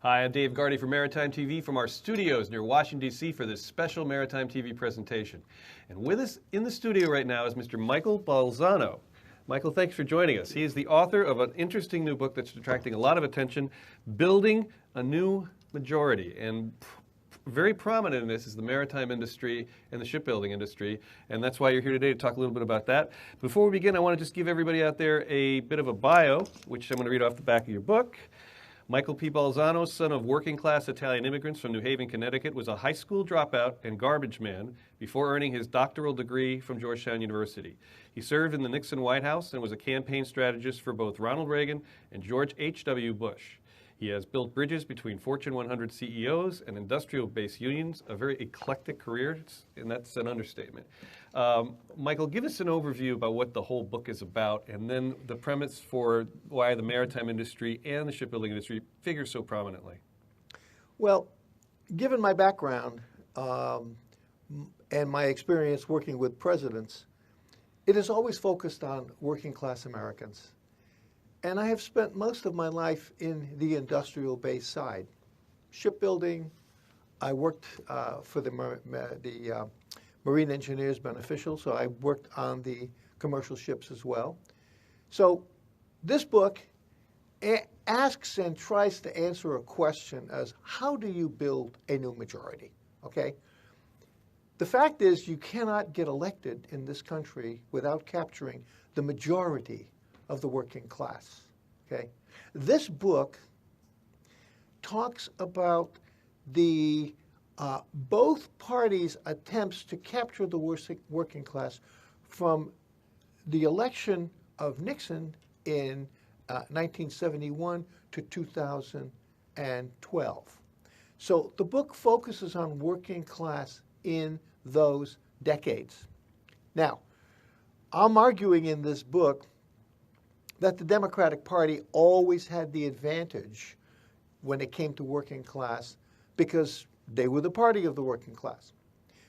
Hi, I'm Dave Gardy from Maritime TV from our studios near Washington, D.C. for this special Maritime TV presentation. And with us in the studio right now is Mr. Michael Balzano. Michael, thanks for joining us. He is the author of an interesting new book that's attracting a lot of attention, Building a New Majority. And very prominent in this is the maritime industry and the shipbuilding industry, and that's why you're here today to talk a little bit about that. Before we begin, I want to just give everybody out there a bit of a bio, which I'm going to read off the back of your book. Michael P. Balzano, son of working-class Italian immigrants from New Haven, Connecticut, was a high school dropout and garbage man before earning his doctoral degree from Georgetown University. He served in the Nixon White House and was a campaign strategist for both Ronald Reagan and George H.W. Bush. He has built bridges between Fortune 100 CEOs and industrial-based unions, a very eclectic career, and that's an understatement. Michael, give us an overview about what the whole book is about, and then the premise for why the maritime industry and the shipbuilding industry figure so prominently. Well, given my background and my experience working with presidents, it is always focused on working-class Americans. And I have spent most of my life in the industrial-based side. Shipbuilding, I worked for the Marine Engineers Beneficial, so I worked on the commercial ships as well. So this book asks and tries to answer a question as, how do you build a new majority, okay? The fact is, you cannot get elected in this country without capturing the majority of the working class, okay? This book talks about the both parties' attempts to capture the working class from the election of Nixon in 1971 to 2012. So the book focuses on working class in those decades. Now, I'm arguing in this book that the Democratic Party always had the advantage when it came to working class because they were the party of the working class.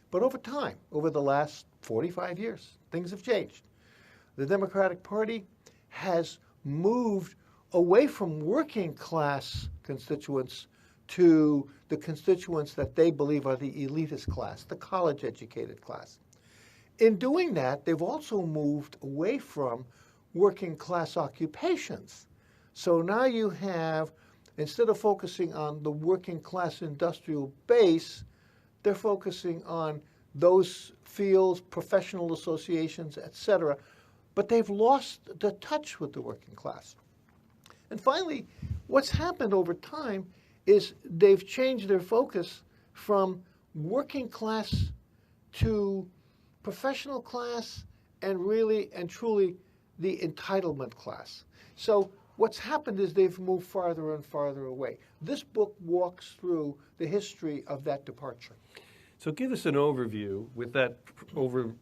But over time, over the last 45 years, things have changed. The Democratic Party has moved away from working class constituents to the constituents that they believe are the elitist class, the college-educated class. In doing that, they've also moved away from working class occupations. So now you have, instead of focusing on the working class industrial base, they're focusing on those fields, professional associations, etc. But they've lost the touch with the working class. And finally, what's happened over time is they've changed their focus from working class to professional class and really and truly the entitlement class. So what's happened is they've moved farther and farther away. This book walks through the history of that departure. So give us an overview with that over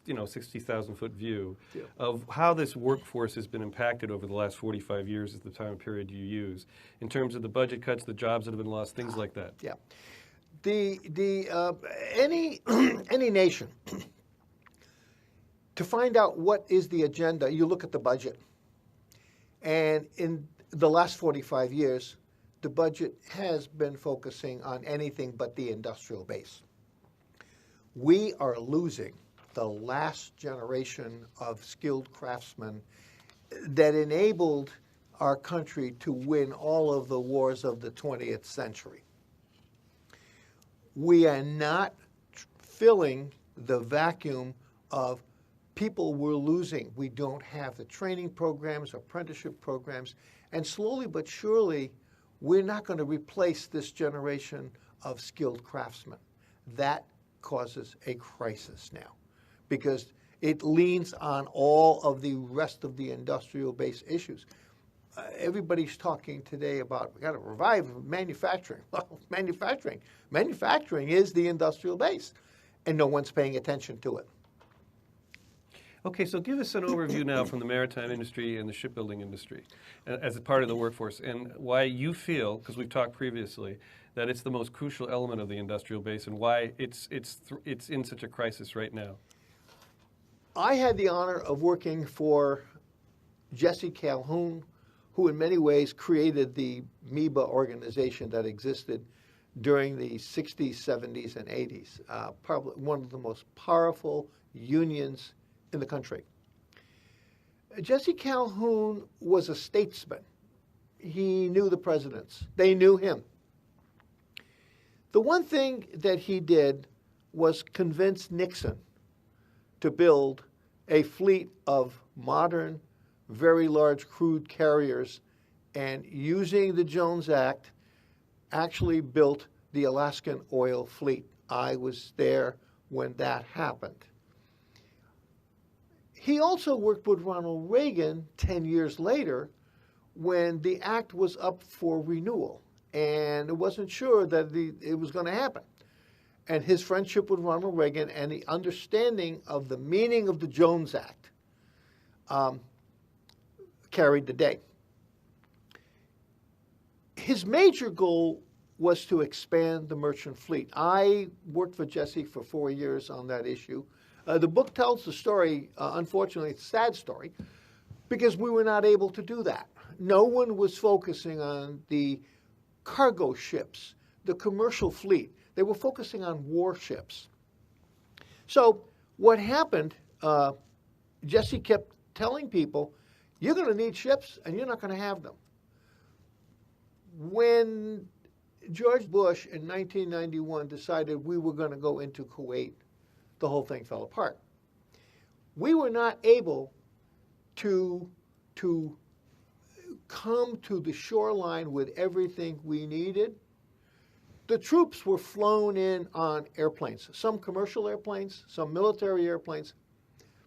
60,000-foot view of how this workforce has been impacted over the last 45 years is the time period you use, in terms of the budget cuts, the jobs that have been lost, things like that. Yeah. Any nation, to find out what is the agenda, you look at the budget. And in the last 45 years, the budget has been focusing on anything but the industrial base. We are losing the last generation of skilled craftsmen that enabled our country to win all of the wars of the 20th century. We are not filling the vacuum of people we're losing. We don't have the training programs, apprenticeship programs, and slowly but surely, we're not going to replace this generation of skilled craftsmen. That causes a crisis now because it leans on all of the rest of the industrial-based issues. Everybody's talking today about, we got to revive manufacturing. Well, manufacturing is the industrial base, and no one's paying attention to it. Okay, so give us an overview now from the maritime industry and the shipbuilding industry as a part of the workforce, and why you feel, because we've talked previously, that it's the most crucial element of the industrial base and why it's in such a crisis right now. I had the honor of working for Jesse Calhoun, who in many ways created the MEBA organization that existed during the 60s, 70s, and 80s, probably one of the most powerful unions in the country. Jesse Calhoun was a statesman. He knew the presidents. They knew him. The one thing that he did was convince Nixon to build a fleet of modern, very large crude carriers, and using the Jones Act, actually built the Alaskan oil fleet. I was there when that happened. He also worked with Ronald Reagan 10 years later when the act was up for renewal, and it wasn't sure that it was going to happen. And his friendship with Ronald Reagan and the understanding of the meaning of the Jones Act carried the day. His major goal was to expand the merchant fleet. I worked for Jesse for 4 years on that issue. The book tells the story, unfortunately, it's a sad story, because we were not able to do that. No one was focusing on the cargo ships, the commercial fleet. They were focusing on warships. So what happened, Jesse kept telling people, you're going to need ships and you're not going to have them. When George Bush in 1991 decided we were going to go into Kuwait, the whole thing fell apart. We were not able to come to the shoreline with everything we needed. The troops were flown in on airplanes, some commercial airplanes, some military airplanes,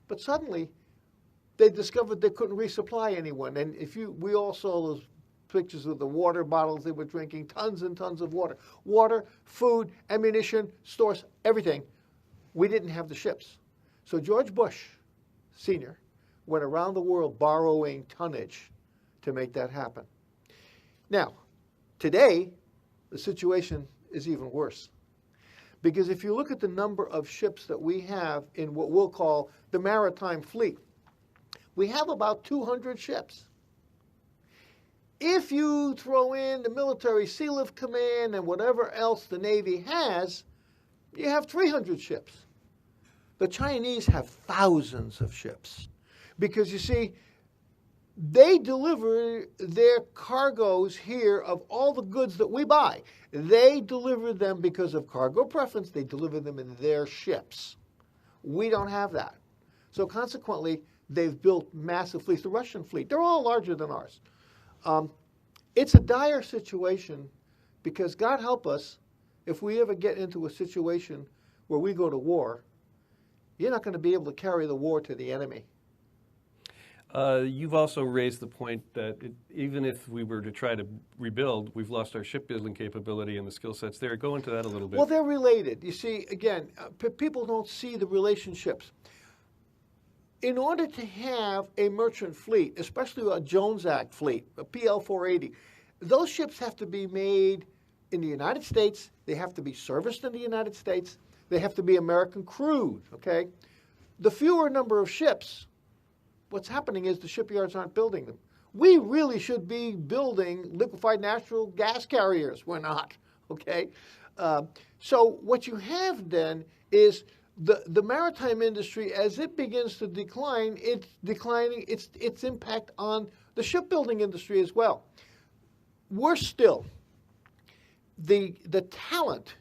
but suddenly they discovered they couldn't resupply anyone. And we all saw those pictures of the water bottles they were drinking, tons and tons of water. Water, food, ammunition, stores, everything. We didn't have the ships. So George Bush, Sr., went around the world borrowing tonnage to make that happen. Now, today, the situation is even worse. Because if you look at the number of ships that we have in what we'll call the maritime fleet, we have about 200 ships. If you throw in the military Sea Lift Command and whatever else the Navy has, you have 300 ships. The Chinese have thousands of ships. Because you see, they deliver their cargoes here of all the goods that we buy. They deliver them because of cargo preference. They deliver them in their ships. We don't have that. So consequently, they've built massive fleets. The Russian fleet, they're all larger than ours. It's a dire situation because God help us if we ever get into a situation where we go to war, you're not going to be able to carry the war to the enemy. You've also raised the point that even if we were to try to rebuild, we've lost our shipbuilding capability and the skill sets there. Go into that a little bit. Well, they're related. You see, again, people don't see the relationships. In order to have a merchant fleet, especially a Jones Act fleet, a PL-480, those ships have to be made in the United States. They have to be serviced in the United States. They have to be American crewed, okay? The fewer number of ships, what's happening is the shipyards aren't building them. We really should be building liquefied natural gas carriers. We're not, okay? So what you have then is the maritime industry, as it begins to decline, it's declining its impact on the shipbuilding industry as well. Worse still, the talent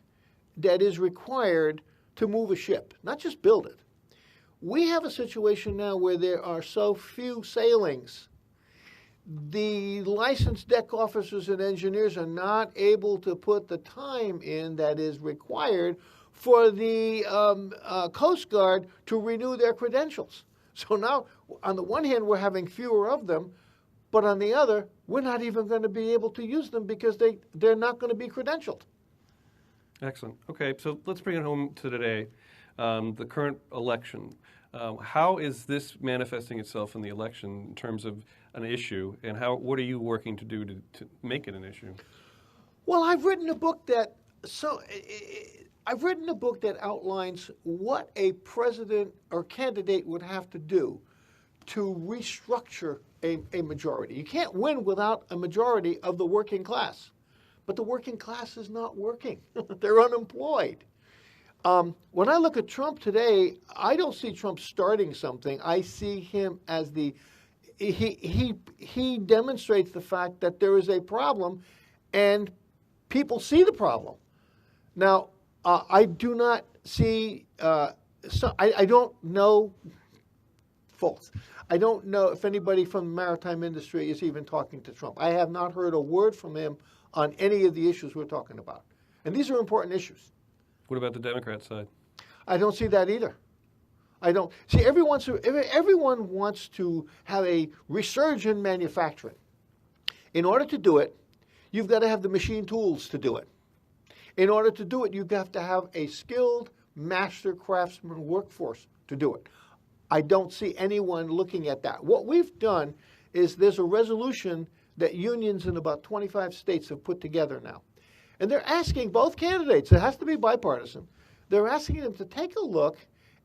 that is required to move a ship, not just build it. We have a situation now where there are so few sailings. The licensed deck officers and engineers are not able to put the time in that is required for the Coast Guard to renew their credentials. So now, on the one hand, we're having fewer of them, but on the other, we're not even going to be able to use them because they're not going to be credentialed. Excellent. Okay, so let's bring it home to today, the current election. How is this manifesting itself in the election in terms of an issue, and what are you working to do to make it an issue? Well, I've written a book that outlines what a president or candidate would have to do to restructure a majority. You can't win without a majority of the working class. But the working class is not working. They're unemployed. When I look at Trump today, I don't see Trump starting something. I see him as he demonstrates the fact that there is a problem, and people see the problem. Now, I do not see. I don't know folks. I don't know if anybody from the maritime industry is even talking to Trump. I have not heard a word from him on any of the issues we're talking about. And these are important issues. What about the Democrat side? I don't see that either. I don't see everyone wants to have a resurgence in manufacturing. In order to do it, you've got to have the machine tools to do it. In order to do it, you have to have a skilled master craftsman workforce to do it. I don't see anyone looking at that. What we've done is there's a resolution that unions in about 25 states have put together now. And they're asking both candidates, it has to be bipartisan, they're asking them to take a look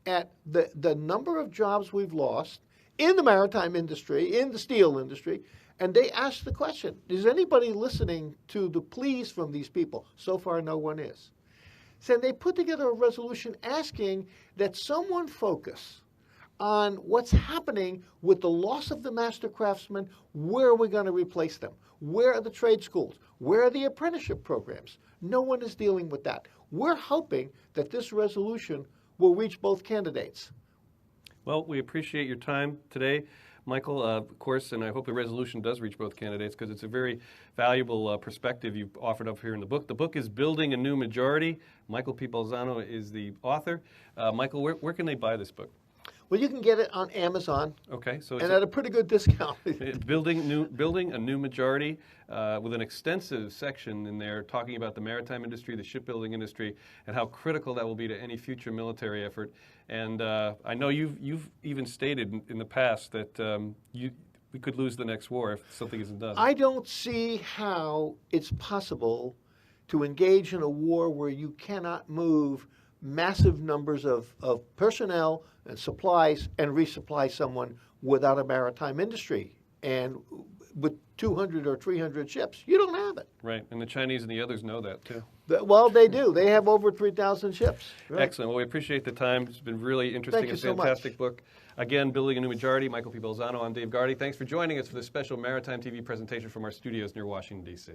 at the number of jobs we've lost in the maritime industry, in the steel industry, and they ask the question, is anybody listening to the pleas from these people? So far, no one is. So they put together a resolution asking that someone focus on what's happening with the loss of the master craftsmen. Where are we going to replace them? Where are the trade schools? Where are the apprenticeship programs? No one is dealing with that. We're hoping that this resolution will reach both candidates. Well, we appreciate your time today, Michael, of course, and I hope the resolution does reach both candidates because it's a very valuable perspective you've offered up here in the book. The book is Building a New Majority. Michael P. Balzano is the author. Michael, where can they buy this book? Well, you can get it on Amazon. Okay, so and at a pretty good discount. Building a New Majority with an extensive section in there talking about the maritime industry, the shipbuilding industry, and how critical that will be to any future military effort. And I know you've even stated in the past that we could lose the next war if something isn't done. I don't see how it's possible to engage in a war where you cannot move massive numbers of personnel and supplies and resupply someone without a maritime industry. And with 200 or 300 ships, you don't have it. Right, and the Chinese and the others know that too. Well, they do. They have over 3,000 ships. Right? Excellent. Well, we appreciate the time. It's been really interesting and fantastic book. Again, Building a New Majority, Michael P. Balzano. I'm Dave Gardy. Thanks for joining us for this special Maritime TV presentation from our studios near Washington, D.C.